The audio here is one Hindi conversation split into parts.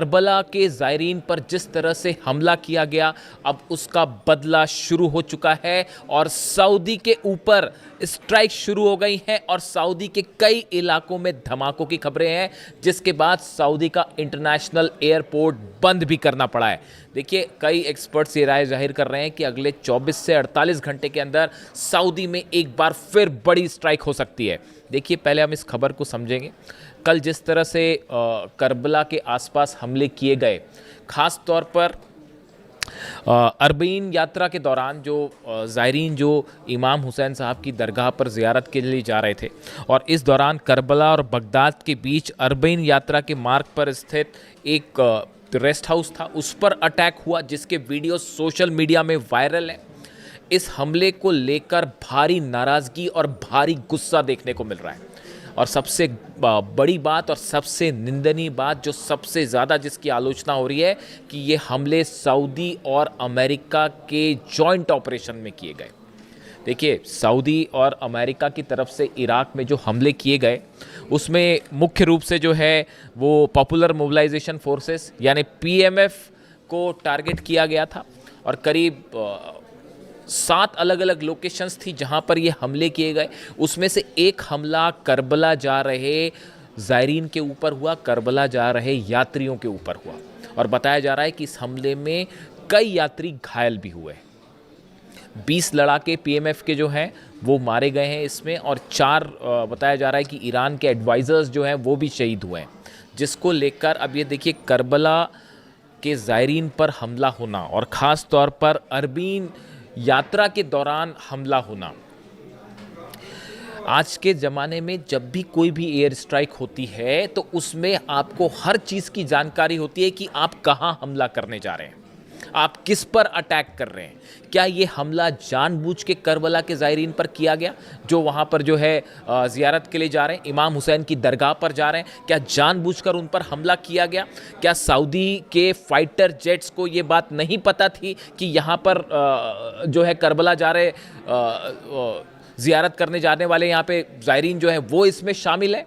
करबला के ज़ायरीन पर जिस तरह से हमला किया गया, अब उसका बदला शुरू हो चुका है और सऊदी के ऊपर स्ट्राइक शुरू हो गई हैं और सऊदी के कई इलाकों में धमाकों की खबरें हैं, जिसके बाद सऊदी का इंटरनेशनल एयरपोर्ट बंद भी करना पड़ा है। देखिए, कई एक्सपर्ट्स ये राय जाहिर कर रहे हैं कि अगले 24 से 48 घंटे के अंदर सऊदी में एक बार फिर बड़ी स्ट्राइक हो सकती है। देखिए, पहले हम इस खबर को समझेंगे। कल जिस तरह से करबला के आसपास हमले किए गए, ख़ास तौर पर अरबईन यात्रा के दौरान जो ज़ायरीन जो इमाम हुसैन साहब की दरगाह पर ज़ियारत के लिए जा रहे थे और इस दौरान करबला और बगदाद के बीच अरबईन यात्रा के मार्ग पर स्थित एक रेस्ट हाउस था, उस पर अटैक हुआ, जिसके वीडियो सोशल मीडिया में वायरल हैं। इस हमले को लेकर भारी नाराज़गी और भारी गुस्सा देखने को मिल रहा है और सबसे बड़ी बात और सबसे निंदनीय बात, जो सबसे ज़्यादा जिसकी आलोचना हो रही है, कि ये हमले सऊदी और अमेरिका के जॉइंट ऑपरेशन में किए गए। देखिए, सऊदी और अमेरिका की तरफ से इराक में जो हमले किए गए, उसमें मुख्य रूप से जो है वो पॉपुलर मोबिलाइजेशन फोर्सेस यानी पीएमएफ को टारगेट किया गया था और करीब 7 अलग अलग लोकेशंस थी जहां पर ये हमले किए गए। उसमें से एक हमला करबला जा रहे ज़ायरीन के ऊपर हुआ, करबला जा रहे यात्रियों के ऊपर हुआ और बताया जा रहा है कि इस हमले में कई यात्री घायल भी हुए। 20 लड़ाके पीएमएफ के जो हैं वो मारे गए हैं इसमें और 4 बताया जा रहा है कि ईरान के एडवाइज़र्स जो हैं वो भी शहीद हुए हैं, जिसको लेकर अब ये देखिए, करबला के ज़ायरीन पर हमला होना और ख़ास तौर पर अरबीन यात्रा के दौरान हमला होना। आज के ज़माने में जब भी कोई भी एयर स्ट्राइक होती है तो उसमें आपको हर चीज़ की जानकारी होती है कि आप कहाँ हमला करने जा रहे हैं, आप किस पर अटैक कर रहे हैं। क्या ये हमला जानबूझ के करबला के ज़ायरीन पर किया गया, जो वहाँ पर जो है ज़ियारत के लिए जा रहे हैं, इमाम हुसैन की दरगाह पर जा रहे हैं? क्या जानबूझकर उन पर हमला किया गया? क्या सऊदी के फाइटर जेट्स को ये बात नहीं पता थी कि यहाँ पर जो है करबला जा रहे ज़ियारत करने जाने वाले यहाँ पे ज़ायरीन जो है वो इसमें शामिल है?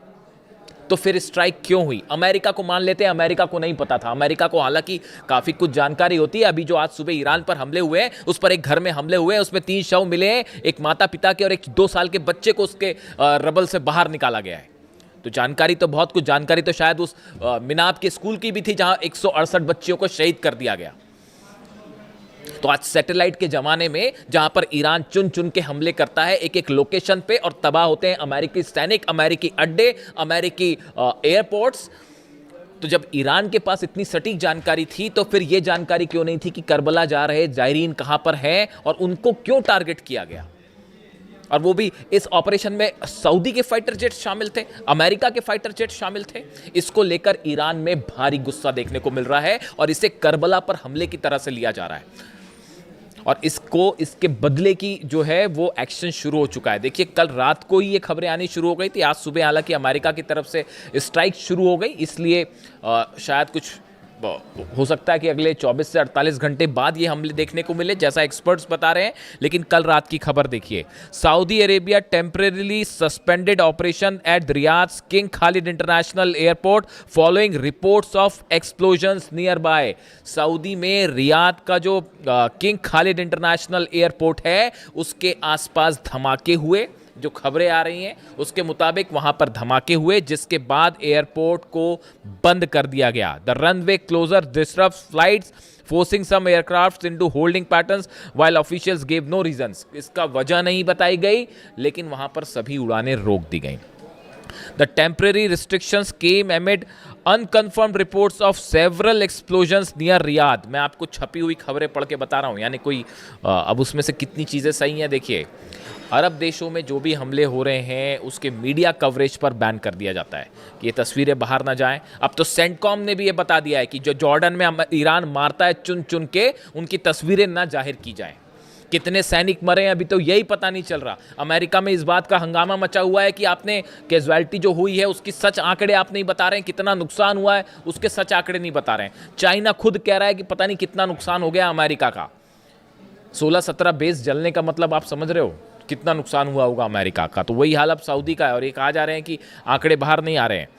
तो फिर स्ट्राइक क्यों हुई? अमेरिका को मान लेते हैं, अमेरिका को नहीं पता था। अमेरिका को हालांकि काफ़ी कुछ जानकारी होती है। अभी जो आज सुबह ईरान पर हमले हुए हैं, उस पर एक घर में हमले हुए हैं, उसमें 3 शव मिले हैं, एक माता पिता के और एक 2 साल के बच्चे को उसके रबल से बाहर निकाला गया है। तो जानकारी तो बहुत कुछ, जानकारी तो शायद उस मिनाब के स्कूल की भी थी जहां 168 बच्चियों को शहीद कर दिया गया। तो आज सैटेलाइट के ज़माने में जहां पर ईरान चुन चुन के हमले करता है एक एक लोकेशन पे और तबाह होते हैं अमेरिकी सैनिक, अमेरिकी अड्डे, अमेरिकी एयरपोर्ट्स, तो जब ईरान के पास इतनी सटीक जानकारी थी तो फिर यह जानकारी क्यों नहीं थी कि करबला जा रहे ज़ायरीन कहां पर हैं और उनको क्यों टारगेट किया गया? और वो भी इस ऑपरेशन में सऊदी के फाइटर जेट शामिल थे, अमेरिका के फाइटर जेट शामिल थे। इसको लेकर ईरान में भारी गुस्सा देखने को मिल रहा है और इसे करबला पर हमले की तरह से लिया जा रहा है और इसके बदले की जो है वो एक्शन शुरू हो चुका है। देखिए, कल रात को ही ये खबरें आनी शुरू हो गई थी। आज सुबह हालांकि अमेरिका की तरफ से स्ट्राइक शुरू हो गई, इसलिए शायद कुछ हो सकता है कि अगले 24 से 48 घंटे बाद ये हमले देखने को मिले, जैसा एक्सपर्ट्स बता रहे हैं। लेकिन कल रात की खबर देखिए, Saudi Arabia temporarily suspended operation at Riyadh's King Khalid International Airport following reports of explosions nearby. Saudi में रियाद का जो किंग खालिद इंटरनेशनल एयरपोर्ट है उसके आसपास धमाके हुए। जो खबरें आ रही हैं उसके मुताबिक वहां पर धमाके हुए, जिसके बाद एयरपोर्ट को बंद कर दिया गया। The runway closure disrupts flights forcing some aircrafts into holding patterns while officials give no reasons. इसका वजह नहीं बताई गई, लेकिन वहां पर सभी उड़ानें रोक दी गई। The temporary restrictions came amid unconfirmed reports of several explosions near Riyadh। मैं आपको छपी हुई खबरें पढ़ के बता रहा हूँ, यानी कोई अब उसमें से कितनी चीज़ें सही हैं। देखिए, अरब देशों में जो भी हमले हो रहे हैं उसके मीडिया कवरेज पर बैन कर दिया जाता है कि ये तस्वीरें बाहर ना जाएं। अब तो सेंटकॉम ने भी ये बता दिया है कि जो जॉर्डन में ईरान मारता है चुन चुन के, उनकी तस्वीरें ना जाहिर की जाएं। कितने सैनिक मरे हैं अभी तो यही पता नहीं चल रहा। अमेरिका में इस बात का हंगामा मचा हुआ है कि आपने कैजुअलिटी जो हुई है उसकी सच आंकड़े आप नहीं बता रहे हैं, कितना नुकसान हुआ है उसके सच आंकड़े नहीं बता रहे हैं। चाइना खुद कह रहा है कि पता नहीं कितना नुकसान हो गया अमेरिका का। 16-17 बेस जलने का मतलब आप समझ रहे हो कितना नुकसान हुआ होगा अमेरिका का। तो वही हाल अब सऊदी का है और ये कहा जा रहे हैं कि आंकड़े बाहर नहीं आ रहे हैं।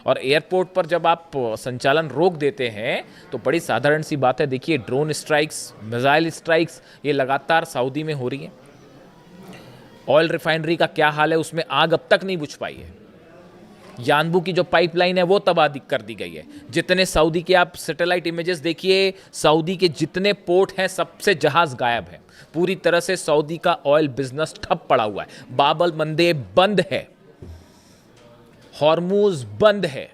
और एयरपोर्ट पर जब आप संचालन रोक देते हैं तो बड़ी साधारण सी बात है, देखिए ड्रोन स्ट्राइक्स, मिसाइल स्ट्राइक्स ये लगातार सऊदी में हो रही हैं। ऑयल रिफाइनरी का क्या हाल है, उसमें आग अब तक नहीं बुझ पाई है। यानबू की जो पाइपलाइन है वो तबाह कर दी गई है। जितने सऊदी के आप सैटेलाइट इमेजेस देखिए, सऊदी के जितने पोर्ट हैं सबसे जहाज गायब है। पूरी तरह से सऊदी का ऑयल बिजनेस ठप पड़ा हुआ है। बाब अल मंदेब बंद है, हॉर्मूज बंद है,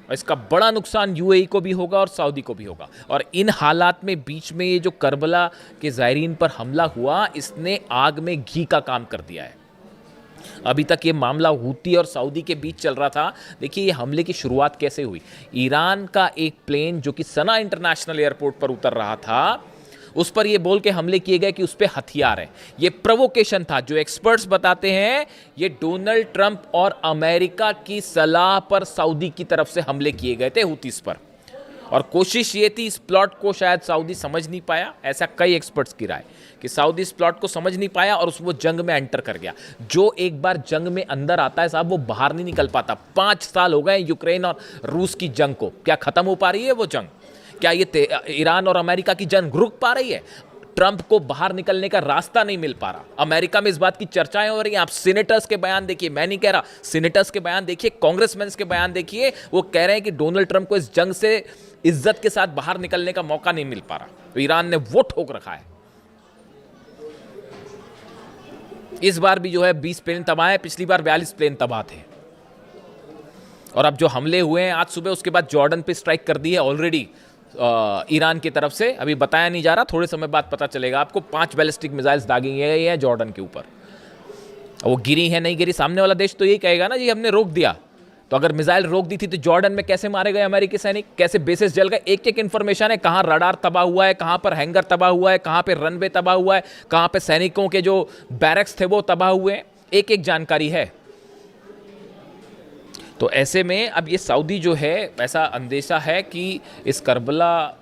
और इसका बड़ा नुकसान यूएई को भी होगा और सऊदी को भी होगा। और इन हालात में बीच में ये जो करबला के ज़ायरीन पर हमला हुआ, इसने आग में घी का काम कर दिया है। अभी तक ये मामला हूती और सऊदी के बीच चल रहा था। देखिए ये हमले की शुरुआत कैसे हुई। ईरान का एक प्लेन जो कि सना इंटरनेशनल एयरपोर्ट पर उतर रहा था, उस पर ये बोल के हमले किए गए कि उस पर हथियार है। ये प्रोवोकेशन था। जो एक्सपर्ट्स बताते हैं ये डोनाल्ड ट्रंप और अमेरिका की सलाह पर सऊदी की तरफ से हमले किए गए थे हूतीस पर, और कोशिश ये थी, इस प्लॉट को शायद सऊदी समझ नहीं पाया। ऐसा कई एक्सपर्ट्स की राय कि सऊदी इस प्लॉट को समझ नहीं पाया और वो जंग में एंटर कर गया। जो एक बार जंग में अंदर आता है साहब, वो बाहर नहीं निकल पाता। 5 साल हो गए यूक्रेन और रूस की जंग को। क्या खत्म हो पा रही है वो जंग? क्या ये ईरान और अमेरिका की जंग रुक पा रही है? ट्रंप को बाहर निकलने का रास्ता नहीं मिल पा रहा। अमेरिका में इस बात की चर्चाएं हो रही हैं। आप सीनेटर्स के बयान देखिए, मैं नहीं कह रहा, सीनेटर्स के बयान देखिए, कांग्रेसमैन के बयान देखिए, वो कह रहे हैं कि डोनाल्ड ट्रंप को इस जंग से इज्जत के साथ बाहर निकलने का मौका नहीं मिल पा रहा। तो ईरान ने वो ठोक रखा है। इस बार भी जो है 20 प्लेन तबाह है, पिछली बार 42 प्लेन तबाह थे। और अब जो हमले हुए हैं आज सुबह, उसके बाद जॉर्डन पे स्ट्राइक कर दी है ऑलरेडी ईरान की तरफ से। अभी बताया नहीं जा रहा, थोड़े समय बाद पता चलेगा आपको। 5 बैलिस्टिक मिसाइल्स दागी गई हैं जॉर्डन के ऊपर। वो गिरी है नहीं गिरी, सामने वाला देश तो यही कहेगा ना जी हमने रोक दिया। तो अगर मिसाइल रोक दी थी तो जॉर्डन में कैसे मारे गए अमेरिकी सैनिक, कैसे बेसिस जल गए? एक एक इंफॉर्मेशन है। कहाँ रडार तबाह हुआ है, कहाँ पर हैंगर तबाह हुआ है, कहाँ पे रनवे तबाह हुआ है, कहाँ पे सैनिकों के जो बैरक्स थे वो तबाह हुए हैं। एक एक जानकारी है। तो ऐसे में अब ये सऊदी जो है, ऐसा अंदेशा है कि इस करबला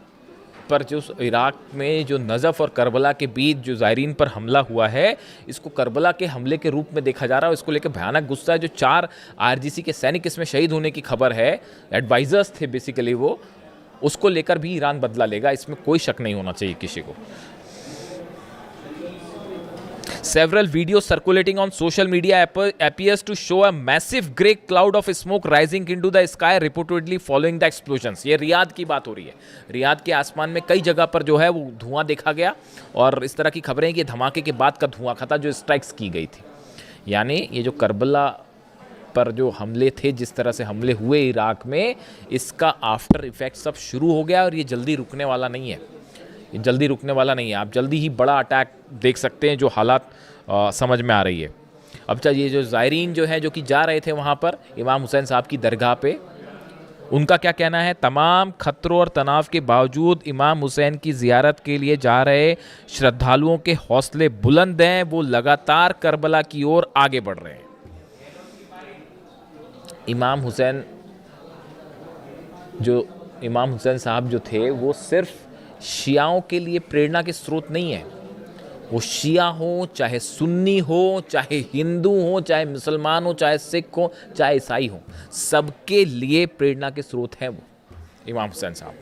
पर जो इराक में जो नजफ़ और करबला के बीच जो ज़ायरीन पर हमला हुआ है, इसको करबला के हमले के रूप में देखा जा रहा है। इसको लेकर भयानक गुस्सा है। जो 4 आईआरजीसी के सैनिक इसमें शहीद होने की खबर है, एडवाइजर्स थे बेसिकली वो, उसको लेकर भी ईरान बदला लेगा, इसमें कोई शक नहीं होना चाहिए किसी को। Several videos circulating on social media appears to show a massive grey cloud of smoke rising into the sky reportedly following the explosions। ये रियाद की बात हो रही है। रियाद के आसमान में कई जगह पर जो है वो धुआं देखा गया, और इस तरह की खबरें कि धमाके के बाद का धुआं था जो स्ट्राइक्स की गई थी। यानी ये जो करबला पर जो हमले थे, जिस तरह से हमले हुए इराक में, इसका आफ्टर इफेक्ट सब शुरू हो गया और ये जल्दी रुकने वाला नहीं है। ये जल्दी रुकने वाला नहीं है। आप जल्दी ही बड़ा अटैक देख सकते हैं, जो हालात समझ में आ रही है। अब ये जो ज़ायरीन जो है, जो कि जा रहे थे वहाँ पर इमाम हुसैन साहब की दरगाह पे, उनका क्या कहना है? तमाम खतरों और तनाव के बावजूद इमाम हुसैन की ज़ियारत के लिए जा रहे श्रद्धालुओं के हौसले बुलंद हैं। वो लगातार करबला की ओर आगे बढ़ रहे हैं। इमाम हुसैन साहब जो थे, वो सिर्फ शियाओं के लिए प्रेरणा के स्रोत नहीं है। वो शिया हो, चाहे सुन्नी हो, चाहे हिंदू हो, चाहे मुसलमान हो, चाहे सिख हो, चाहे ईसाई हो, सबके लिए प्रेरणा के स्रोत हैं वो इमाम हुसैन साहब।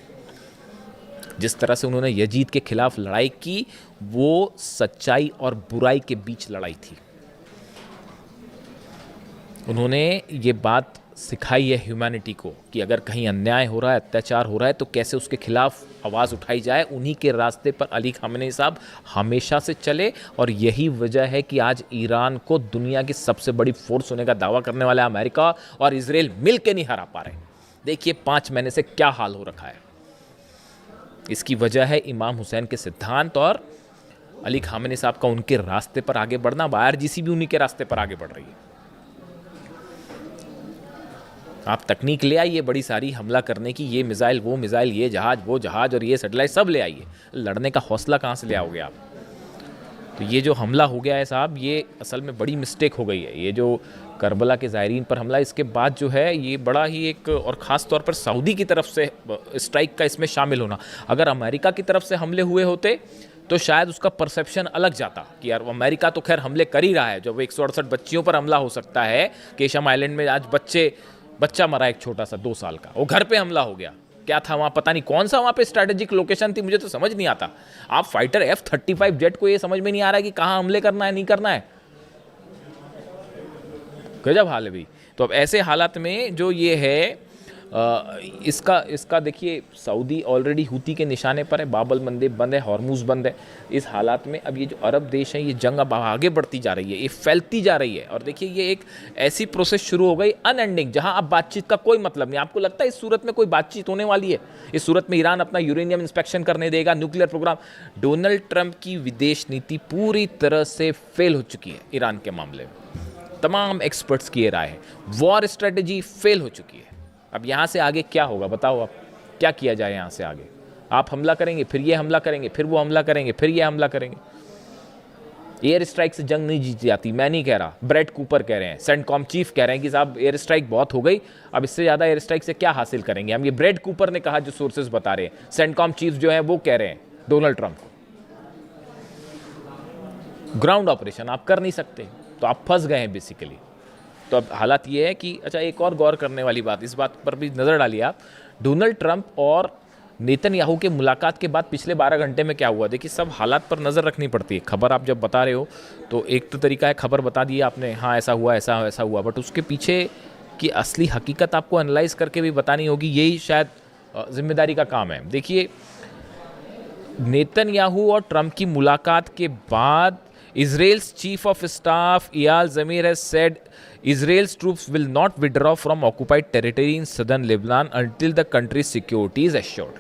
जिस तरह से उन्होंने यजीद के खिलाफ लड़ाई की, वो सच्चाई और बुराई के बीच लड़ाई थी। उन्होंने ये बात सिखाई है ह्यूमैनिटी को कि अगर कहीं अन्याय हो रहा है, अत्याचार हो रहा है, तो कैसे उसके खिलाफ आवाज़ उठाई जाए। उन्हीं के रास्ते पर अली खामेनी साहब हमेशा से चले, और यही वजह है कि आज ईरान को दुनिया की सबसे बड़ी फोर्स होने का दावा करने वाला अमेरिका और इजराइल मिल के नहीं हरा पा रहे। देखिए 5 महीने से क्या हाल हो रखा है। इसकी वजह है इमाम हुसैन के सिद्धांत और अली खामेनी साहब का उनके रास्ते पर आगे बढ़ना। आईआरजीसी भी उन्हीं के रास्ते पर आगे बढ़ रही है। आप तकनीक ले आइए बड़ी सारी हमला करने की, ये मिसाइल वो मिसाइल, ये जहाज वो जहाज, और ये सैटेलाइट सब ले आइए। लड़ने का हौसला कहाँ से ले आओगे आप? तो ये जो हमला हो गया है साहब, ये असल में बड़ी मिस्टेक हो गई है। ये जो करबला के ज़ायरीन पर हमला, इसके बाद जो है ये बड़ा ही एक, और ख़ास तौर पर सऊदी की तरफ से स्ट्राइक का इसमें शामिल होना। अगर अमेरिका की तरफ से हमले हुए होते तो शायद उसका परसेप्शन अलग जाता कि यार अमेरिका तो खैर हमले कर ही रहा है। जब 168 बच्चियों पर हमला हो सकता है, केशम आइलैंड में आज बच्चे बच्चा मरा एक छोटा सा 2 साल का, वो घर पे हमला हो गया। क्या था वहाँ, पता नहीं कौन सा वहाँ पे स्ट्रैटेजिक लोकेशन थी, मुझे तो समझ नहीं आता। आप फाइटर F-35 जेट को ये समझ में नहीं आ रहा है कि कहाँ हमले करना है, नहीं करना है। गजब हाल है भाई। तो अब ऐसे हालात में जो ये है इसका देखिए, सऊदी ऑलरेडी हूती के निशाने पर है, बाबल मंदेब बंद है, हॉर्मूज बंद है। इस हालात में अब ये जो अरब देश हैं, ये जंग अब आगे बढ़ती जा रही है, ये फैलती जा रही है। और देखिए ये एक ऐसी प्रोसेस शुरू हो गई अनएंडिंग, जहां अब बातचीत का कोई मतलब नहीं। आपको लगता है इस सूरत में कोई बातचीत होने वाली है? इस सूरत में ईरान अपना यूरेनियम इंस्पेक्शन करने देगा, न्यूक्लियर प्रोग्राम? डोनाल्ड ट्रंप की विदेश नीति पूरी तरह से फेल हो चुकी है ईरान के मामले में। तमाम एक्सपर्ट्स की ये राय है, वॉर स्ट्रेटेजी फेल हो चुकी है। अब यहाँ से आगे क्या होगा बताओ, आप क्या किया जाए यहाँ से आगे? आप हमला करेंगे, फिर ये हमला करेंगे, फिर वो हमला करेंगे, फिर ये हमला करेंगे। एयर स्ट्राइक से जंग नहीं जीती जाती, मैं नहीं कह रहा, ब्रेड कूपर कह रहे हैं, सेंटकॉम चीफ कह रहे हैं कि साहब एयर स्ट्राइक बहुत हो गई, अब इससे ज़्यादा एयर स्ट्राइक से क्या हासिल करेंगे हम। ये ब्रेड कूपर ने कहा, जो सोर्सेज बता रहे हैं, सेंटकॉम चीफ जो है वो कह रहे हैं डोनाल्ड ट्रंप को। ग्राउंड ऑपरेशन आप कर नहीं सकते, तो आप फंस गए हैं बेसिकली। तो अब हालात ये है कि अच्छा, एक और गौर करने वाली बात, इस बात पर भी नज़र डालिए आप। डोनाल्ड ट्रंप और नेतन्याहू के मुलाकात के बाद पिछले 12 घंटे में क्या हुआ, देखिए सब हालात पर नज़र रखनी पड़ती है। खबर आप जब बता रहे हो तो एक तो तरीका है, खबर बता दी आपने, हाँ ऐसा हुआ, ऐसा हुआ, बट उसके पीछे की असली हकीकत आपको एनालाइज करके भी बतानी होगी। यही शायद जिम्मेदारी का काम है। देखिए, नेतन्याहू और ट्रंप की मुलाकात के बाद Israel's chief of staff Eyal Zamir has said Israel's troops will not withdraw from occupied territory in southern Lebanon until the country's security is assured.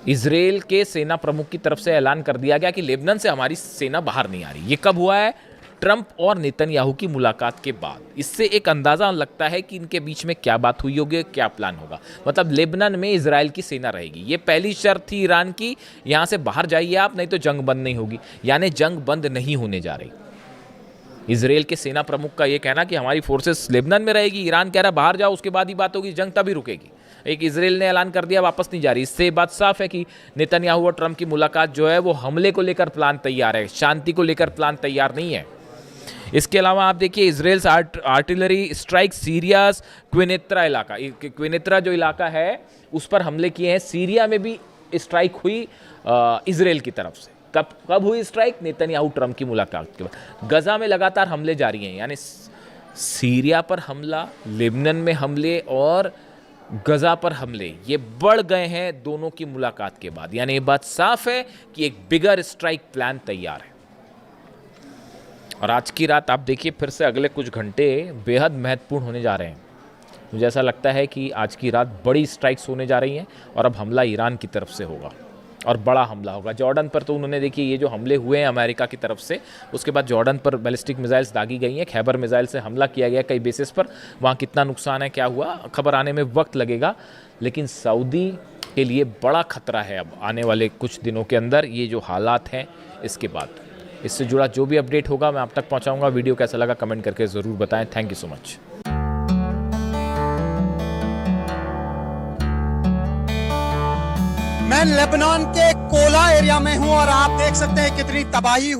Israel के सेना प्रमुख की तरफ से ऐलान कर दिया गया कि लेबनान से हमारी सेना बाहर नहीं आ रही। ये कब हुआ है? ट्रंप और नेतन्याहू की मुलाकात के बाद। इससे एक अंदाज़ा लगता है कि इनके बीच में क्या बात हुई होगी, क्या प्लान होगा। मतलब लेबनान में इजराइल की सेना रहेगी, ये पहली शर्त थी ईरान की, यहाँ से बाहर जाइए आप, नहीं तो जंग बंद नहीं होगी। यानी जंग बंद नहीं होने जा रही। इजराइल के सेना प्रमुख का ये कहना कि हमारी फोर्सेस लेबनान में रहेगी, ईरान कह रहा बाहर जाओ, उसके बाद ही बात होगी, जंग तभी रुकेगी। एक इजराइल ने ऐलान कर दिया वापस नहीं जा रही। इससे बात साफ है कि नेतन्याहू और ट्रंप की मुलाकात जो है वो हमले को लेकर प्लान तैयार है, शांति को लेकर प्लान तैयार नहीं है। इसके अलावा आप देखिए, इजराइल्स आर्टिलरी स्ट्राइक सीरियास क्विनेत्रा इलाका, क्विनेत्रा जो इलाका है उस पर हमले किए हैं। सीरिया में भी स्ट्राइक हुई इजराइल की तरफ से। कब हुई स्ट्राइक? नेतन्याहू ट्रंप की मुलाकात के बाद। गजा में लगातार हमले जारी हैं, यानी सीरिया पर हमला, लेबनान में हमले और गजा पर हमले, ये बढ़ गए हैं दोनों की मुलाकात के बाद। यानी ये बात साफ है कि एक बिगर स्ट्राइक प्लान तैयार है। और आज की रात आप देखिए, फिर से अगले कुछ घंटे बेहद महत्वपूर्ण होने जा रहे हैं। मुझे ऐसा लगता है कि आज की रात बड़ी स्ट्राइक्स होने जा रही हैं और अब हमला ईरान की तरफ से होगा और बड़ा हमला होगा। जॉर्डन पर तो उन्होंने देखिए ये जो हमले हुए हैं अमेरिका की तरफ से, उसके बाद जॉर्डन पर बैलिस्टिक मिसाइल्स दागी गई हैं। खैबर मिसाइल से हमला किया गया कई बेसिस पर। वहाँ कितना नुकसान है, क्या हुआ, खबर आने में वक्त लगेगा। लेकिन सऊदी के लिए बड़ा खतरा है अब आने वाले कुछ दिनों के अंदर, ये जो हालात हैं इसके बाद। इससे जुड़ा जो भी अपडेट होगा मैं आप तक पहुँचाऊँगा। वीडियो कैसा लगा कमेंट करके ज़रूर बताएँ। Thank you so much. मैं लेबनान के कोला एरिया में हूं और आप देख सकते हैं कितनी तबाही हुई।